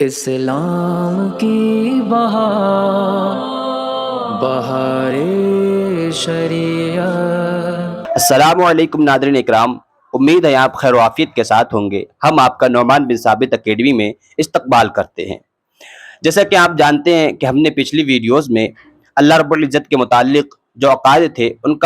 اسلام کی بہار شریعت۔ السلام علیکم ناظرین اکرام، امید ہے آپ خیر و عافیت کے ساتھ ہوں گے۔ ہم آپ کا نعمان بن ثابت اکیڈمی میں استقبال کرتے ہیں۔ جیسا کہ آپ جانتے ہیں کہ ہم نے پچھلی ویڈیوز میں اللہ رب العزت کے متعلق جو عقائد تھے ان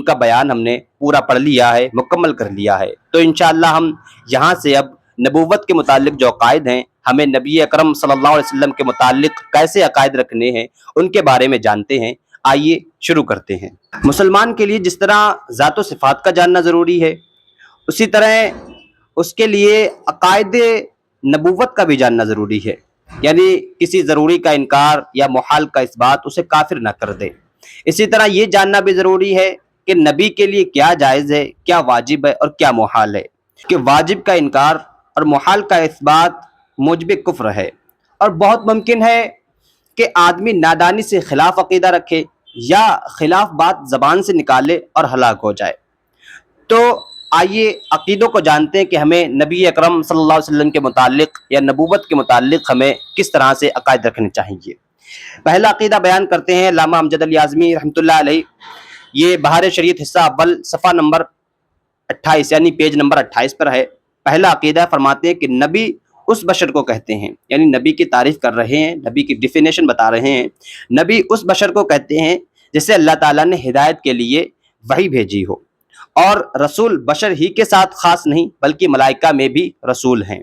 کا بیان ہم نے پورا پڑھ لیا ہے، مکمل کر لیا ہے۔ تو انشاءاللہ ہم یہاں سے اب نبوت کے متعلق جو عقائد ہیں، ہمیں نبی اکرم صلی اللہ علیہ وسلم کے متعلق کیسے عقائد رکھنے ہیں ان کے بارے میں جانتے ہیں۔ آئیے شروع کرتے ہیں۔ مسلمان کے لیے جس طرح ذات و صفات کا جاننا ضروری ہے، اسی طرح اس کے لیے عقائد نبوت کا بھی جاننا ضروری ہے، یعنی کسی ضروری کا انکار یا محال کا اثبات اسے کافر نہ کر دے۔ اسی طرح یہ جاننا بھی ضروری ہے کہ نبی کے لیے کیا جائز ہے، کیا واجب ہے اور کیا محال ہے، کہ واجب کا انکار اور محال کا اثبات موجب کفر ہے، اور بہت ممکن ہے کہ آدمی نادانی سے خلاف عقیدہ رکھے یا خلاف بات زبان سے نکالے اور ہلاک ہو جائے۔ تو آئیے عقیدوں کو جانتے ہیں کہ ہمیں نبی اکرم صلی اللہ علیہ وسلم کے متعلق یا نبوت کے متعلق ہمیں کس طرح سے عقائد رکھنے چاہیے۔ پہلا عقیدہ بیان کرتے ہیں علامہ امجد علی اعظمی رحمۃ اللہ علیہ، یہ بہار شریعت حصہ اول صفحہ نمبر 28 یعنی پیج نمبر 28 پر ہے۔ پہلا عقیدہ فرماتے ہیں کہ نبی اس بشر کو کہتے ہیں، یعنی نبی کی تعریف کر رہے ہیں، نبی کی ڈیفینیشن بتا رہے ہیں۔ نبی اس بشر کو کہتے ہیں جسے اللہ تعالیٰ نے ہدایت کے لیے وحی بھیجی ہو، اور رسول بشر ہی کے ساتھ خاص نہیں بلکہ ملائکہ میں بھی رسول ہیں۔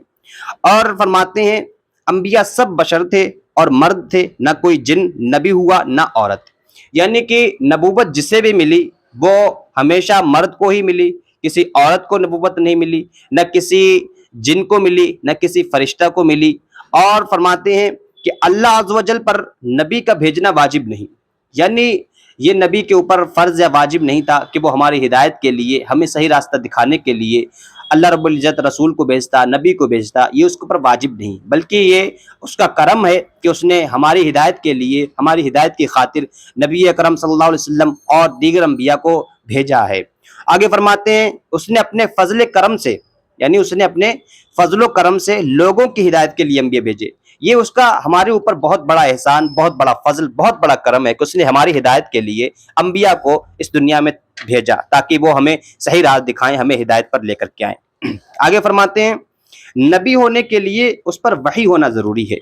اور فرماتے ہیں انبیاء سب بشر تھے اور مرد تھے، نہ کوئی جن نبی ہوا نہ عورت، یعنی کہ نبوت جسے بھی ملی وہ ہمیشہ مرد کو ہی ملی، کسی عورت کو نبوت نہیں ملی، نہ کسی جن کو ملی نہ کسی فرشتہ کو ملی۔ اور فرماتے ہیں کہ اللہ عز و جل پر نبی کا بھیجنا واجب نہیں، یعنی یہ نبی کے اوپر فرض یا واجب نہیں تھا کہ وہ ہماری ہدایت کے لیے، ہمیں صحیح راستہ دکھانے کے لیے اللہ رب العزت رسول کو بھیجتا، نبی کو بھیجتا، یہ اس کے اوپر واجب نہیں، بلکہ یہ اس کا کرم ہے کہ اس نے ہماری ہدایت کے لیے، ہماری ہدایت کی خاطر نبی اکرم صلی اللہ علیہ وسلم اور دیگر انبیاء کو بھیجا ہے۔ آگے فرماتے ہیں اس نے اپنے فضل کرم سے، یعنی اس نے اپنے فضل و کرم سے لوگوں کی ہدایت کے لیے انبیاء بھیجے۔ یہ اس کا ہمارے اوپر بہت بڑا احسان، بہت بڑا فضل، بہت بڑا کرم ہے کہ اس نے ہماری ہدایت کے لیے انبیاء کو اس دنیا میں بھیجا تاکہ وہ ہمیں صحیح راہ دکھائیں، ہمیں ہدایت پر لے کر کے آئیں۔ آگے فرماتے ہیں نبی ہونے کے لیے اس پر وحی ہونا ضروری ہے،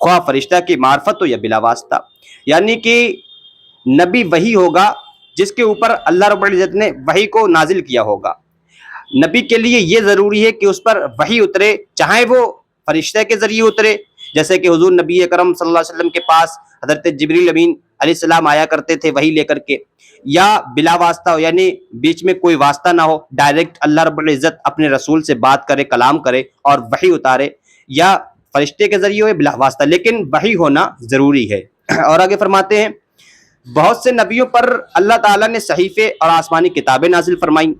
خواہ فرشتہ کی معرفت ہو یا بلا واسطہ، یعنی کہ نبی وہی ہوگا جس کے اوپر اللہ رب العزت نے وحی کو نازل کیا ہوگا۔ نبی کے لیے یہ ضروری ہے کہ اس پر وحی اترے، چاہے وہ فرشتہ کے ذریعے اترے، جیسے کہ حضور نبی اکرم صلی اللہ علیہ وسلم کے پاس حضرت جبریل امین علیہ السلام آیا کرتے تھے وحی لے کر کے، یا بلا واسطہ ہو، یعنی بیچ میں کوئی واسطہ نہ ہو، ڈائریکٹ اللہ رب العزت اپنے رسول سے بات کرے، کلام کرے اور وحی اتارے، یا فرشتے کے ذریعے ہو بلا واسطہ، لیکن وحی ہونا ضروری ہے۔ اور آگے فرماتے ہیں بہت سے نبیوں پر اللہ تعالیٰ نے صحیفے اور آسمانی کتابیں نازل فرمائیں،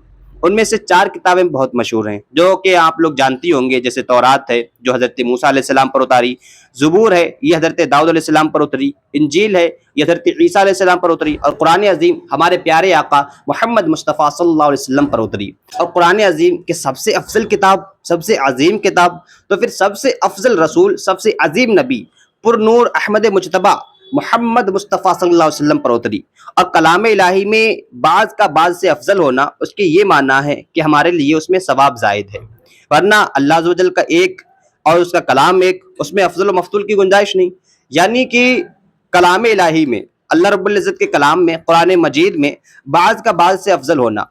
ان میں سے 4 کتابیں بہت مشہور ہیں جو کہ آپ لوگ جانتی ہوں گے، جیسے تورات ہے جو حضرت موسیٰ علیہ السلام پر اتاری، زبور ہے یہ حضرت داؤد علیہ السلام پر اتری، انجیل ہے یہ حضرت عیسیٰ علیہ السلام پر اتری، اور قرآن عظیم ہمارے پیارے آقا محمد مصطفیٰ صلی اللہ علیہ وسلم پر اتری۔ اور قرآن عظیم کے سب سے افضل کتاب، سب سے عظیم کتاب، تو پھر سب سے افضل رسول، سب سے عظیم نبی پر نور احمد مجتبیٰ محمد مصطفیٰ صلی اللہ علیہ وسلم پر اتری۔ اور کلام الہی میں بعض کا بعض سے افضل ہونا اس کے یہ معنی ہے کہ ہمارے لیے اس میں ثواب زائد ہے، ورنہ اللہ عز و جل کا ایک اور اس کا کلام ایک، اس میں افضل و مفضول کی گنجائش نہیں، یعنی کہ کلام الہی میں، اللہ رب العزت کے کلام میں، قرآن مجید میں بعض کا بعض سے افضل ہونا،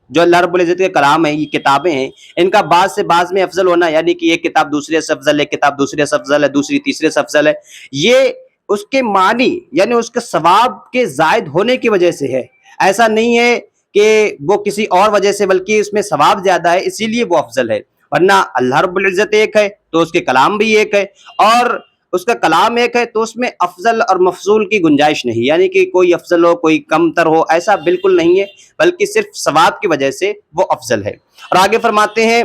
جو اللہ رب العزت کے کلام ہیں، یہ کتابیں ہیں، ان کا بعض سے بعض میں افضل ہونا، یعنی کہ ایک کتاب دوسرے سے افضل ہے، کتاب دوسرے سے افضل ہے، دوسری تیسرے سے افضل ہے، یہ اس کے معنی یعنی اس کے ثواب کے زائد ہونے کی وجہ سے ہے، ایسا نہیں ہے کہ وہ کسی اور وجہ سے، بلکہ اس میں ثواب زیادہ ہے اسی لیے وہ افضل ہے، ورنہ اللہ رب العزت ایک ہے تو اس کے کلام بھی ایک ہے، اور اس کا کلام ایک ہے تو اس میں افضل اور مفضول کی گنجائش نہیں، یعنی کہ کوئی افضل ہو کوئی کم تر ہو، ایسا بالکل نہیں ہے، بلکہ صرف ثواب کی وجہ سے وہ افضل ہے۔ اور آگے فرماتے ہیں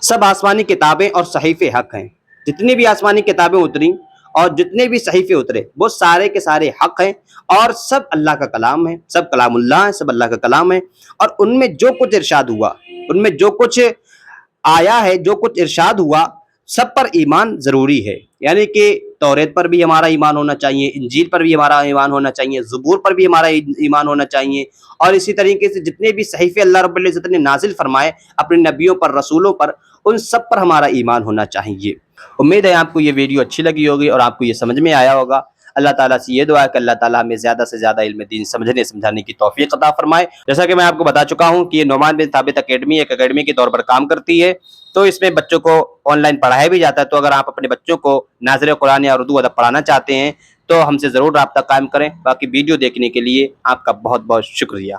سب آسمانی کتابیں اور صحیفے حق ہیں، جتنی بھی آسمانی کتابیں اتری اور جتنے بھی صحیفے اترے وہ سارے کے سارے حق ہیں، اور سب اللہ کا کلام ہے، سب کلام اللہ ہے، سب اللہ کا کلام ہے، اور ان میں جو کچھ ارشاد ہوا، ان میں جو کچھ آیا ہے، جو کچھ ارشاد ہوا، سب پر ایمان ضروری ہے۔ یعنی کہ توریت پر بھی ہمارا ایمان ہونا چاہیے، انجیل پر بھی ہمارا ایمان ہونا چاہیے، زبور پر بھی ہمارا ایمان ہونا چاہیے، اور اسی طریقے سے جتنے بھی صحیفے اللہ رب العزت نے نازل فرمائے اپنے نبیوں پر، رسولوں پر، ان سب پر ہمارا ایمان ہونا چاہیے۔ امید ہے آپ کو یہ ویڈیو اچھی لگی ہوگی اور آپ کو یہ سمجھ میں آیا ہوگا۔ اللہ تعالیٰ سے یہ دعا ہے کہ اللہ تعالیٰ ہمیں زیادہ سے زیادہ علم دین سمجھنے سمجھانے کی توفیق عطا فرمائے۔ جیسا کہ میں آپ کو بتا چکا ہوں کہ یہ نعمان بن ثابت اکیڈمی ایک اکیڈمی کے طور پر کام کرتی ہے، تو اس میں بچوں کو آن لائن پڑھایا بھی جاتا ہے۔ تو اگر آپ اپنے بچوں کو ناظر قرآن یا اردو ادب پڑھانا چاہتے ہیں تو ہم سے ضرور رابطہ قائم کریں۔ باقی ویڈیو دیکھنے کے لیے آپ کا بہت بہت شکریہ۔